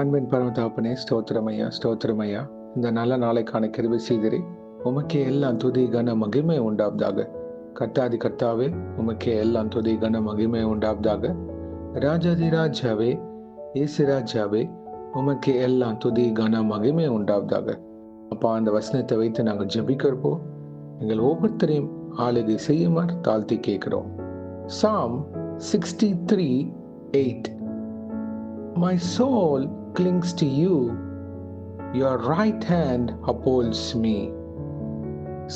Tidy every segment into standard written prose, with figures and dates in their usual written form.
அன்பின் பரமதகப்பனே, ஸ்தோத்திரமையா ஸ்தோத்திரமையா. இந்த நல்ல நாளைக்கான கிருபை செய்திரே. உமக்கே எல்லாம் துதி கன மகிமை உண்டாவதாக. கர்த்தாதி கர்த்தாவே, உமக்கே எல்லாம் துதி கன மகிமை உண்டாவதாக. ராஜாதி ராஜாவே, இயேசு ராஜாவே, உமக்கே எல்லாம் துதி கன மகிமை உண்டாவதாக. அப்பா, அந்த வசனத்தை வைத்து நாங்கள் ஜெபிக்கிறப்போ எங்கள் ஒவ்வொருத்தரையும் ஆளுகை செய்யுமாறு தாழ்த்தி கேட்கிறோம். Psalm 63:8. My soul clings to you, your right hand upholds me.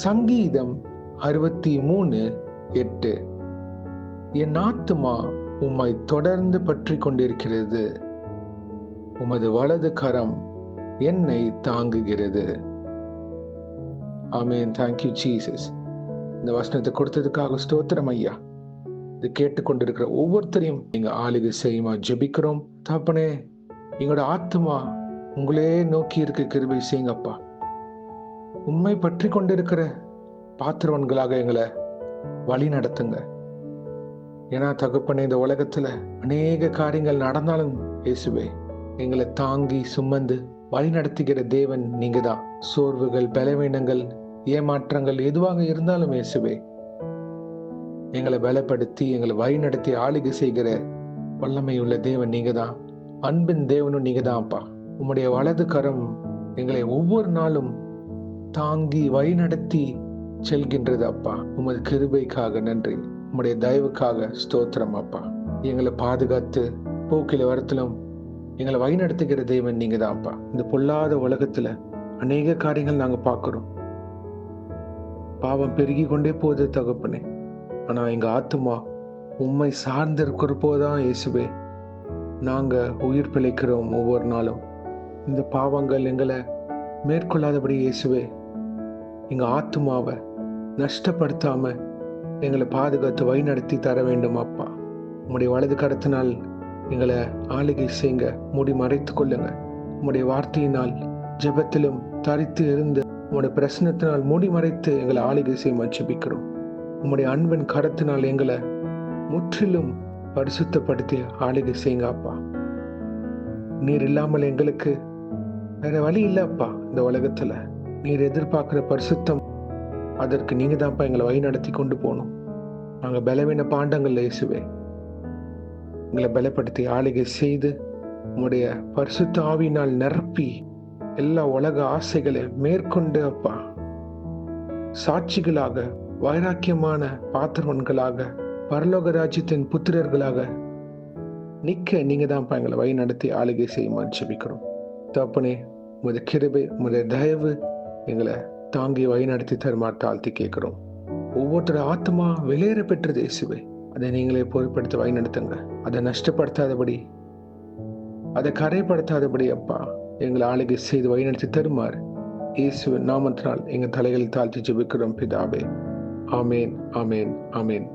சங்கீதம் 63:8. என் ஆத்துமா உம்மை தொடர்ந்து பற்றி கொண்டிருக்கிறது, உமது வலது கரம் என்னை தாங்குகிறது. ஆமென். Thank you Jesus. இந்த வசனத்தை கொடுத்ததுக்காக ஸ்தோத்திரம் ஐயா. இது கேட்டுக்கொண்டிருக்கிற ஒவ்வொருத்தரையும் நீங்க ஆளுகை செய்யுமா ஜெபிக்கிறோம். தகப்பனே, எங்களோட ஆத்மா உங்களே நோக்கி இருக்க கிருபை செய்யுங்கப்பா. உண்மை பற்றி கொண்டிருக்கிற பாத்திரவன்களாக எங்களை வழி நடத்துங்க. ஏன்னா தகப்பனே, இந்த உலகத்துல அநேக காரியங்கள் நடந்தாலும் இயேசுவே, எங்களை தாங்கி சுமந்து வழி நடத்துகிற தேவன் நீங்க தான். சோர்வுகள், பலவீனங்கள், ஏமாற்றங்கள் எதுவாக இருந்தாலும் இயேசுவே, எங்களை பலப்படுத்தி எங்களை வழி நடத்தி ஆளுகை செய்கிற வல்லமை உள்ள தேவன் நீங்க தான். அன்பின் தேவனும் நீங்க தான்ப்பா. உம்முடைய வலது கரம் எங்களை ஒவ்வொரு நாளும் தாங்கி வழி நடத்தி செல்கின்றது அப்பா. உமது கிருபைக்காக நன்றி, உம்முடைய தயவுக்காக ஸ்தோத்திரம் அப்பா. எங்களை பாதுகாத்து போக்கில வரத்திலும் எங்களை வழி நடத்துகிற தேவன் நீங்க தான்ப்பா. இந்த பொல்லாத உலகத்துல அநேக காரியங்கள் நாங்க பார்க்கிறோம். பாவம் பெருகி கொண்டே போகுது தகப்பனே. ஆனா எங்க ஆத்துமா உம்மை சார்ந்து இருக்கிறப்போதான் இயேசுவே நாங்க உயிர் பிழைக்கிறோம். ஒவ்வொரு நாளும் இந்த பாவங்கள் எங்களை மேற்கொள்ளாதபடி இயேசுவே, எங்க ஆத்துமாவை நஷ்டப்படுத்தாம எங்களை பாதுகாத்து வழி நடத்தி தர வேண்டும் அப்பா. உம்முடைய வலது கரத்தினால் எங்களை ஆளுகை செய்யுங்க, மூடி மறைத்து கொள்ளுங்க. உம்முடைய வார்த்தையினால் ஜெபத்திலும் தரித்து இருந்து உம்முடைய பிரசனத்தினால் மூடி மறைத்து எங்களை ஆளுகை செய்ய ஜெபிக்கிறோம். உம்முடைய அன்பின் கரத்தினால் எங்களை முற்றிலும் பரிசுத்தப்படுத்தி ஆளுகை செய்யுங்க அப்பா. நீர் இல்லாமல் எங்களுக்கு வேற வழி இல்லை அப்பா. இந்த உலகத்துல நீர் எதிர்பார்க்கிற பரிசுத்தம், அதற்கு நீங்க தான்ப்பா எங்களை வழி நடத்தி கொண்டு போகணும். நாங்க பலவீன பாண்டங்கள் இயேசுவே, எங்களை பலப்படுத்தி ஆளுகை செய்து உம்முடைய பரிசுத்த ஆவியினால் நிரப்பி எல்லா உலக ஆசைகளை மேற்கொண்டு அப்பா சாட்சிகளாக, வைராக்கியமான பாத்திரவன்களாக, பரலோக ராஜ்யத்தின் புத்திரர்களாக நிக்க நீங்க தான் எங்களை வழி நடத்தி ஆளுகை செய்யுமாறு ஜெபிக்கிறோம். தகப்பனே, உமது கிருபை, உமது தயவு எங்களை தாங்கி வழி நடத்தி தருமாறு தாழ்த்தி கேட்கிறோம். ஒவ்வொருத்தர ஆத்மா வெளியேற பெற்றது இயேசுவே, அதை நீங்களே பொருட்படுத்த வழி நடத்துங்க. அதை நஷ்டப்படுத்தாதபடி, அதை கரைப்படுத்தாதபடி அப்பா எங்களை ஆளுகை செய்து வழி நடத்தி தருமாறு இயேசுவின் நாமத்தினால் எங்கள் தலைகளில் தாழ்த்தி ஜெபிக்கிறோம் பிதாவே. ஆமேன், ஆமேன், ஆமேன்.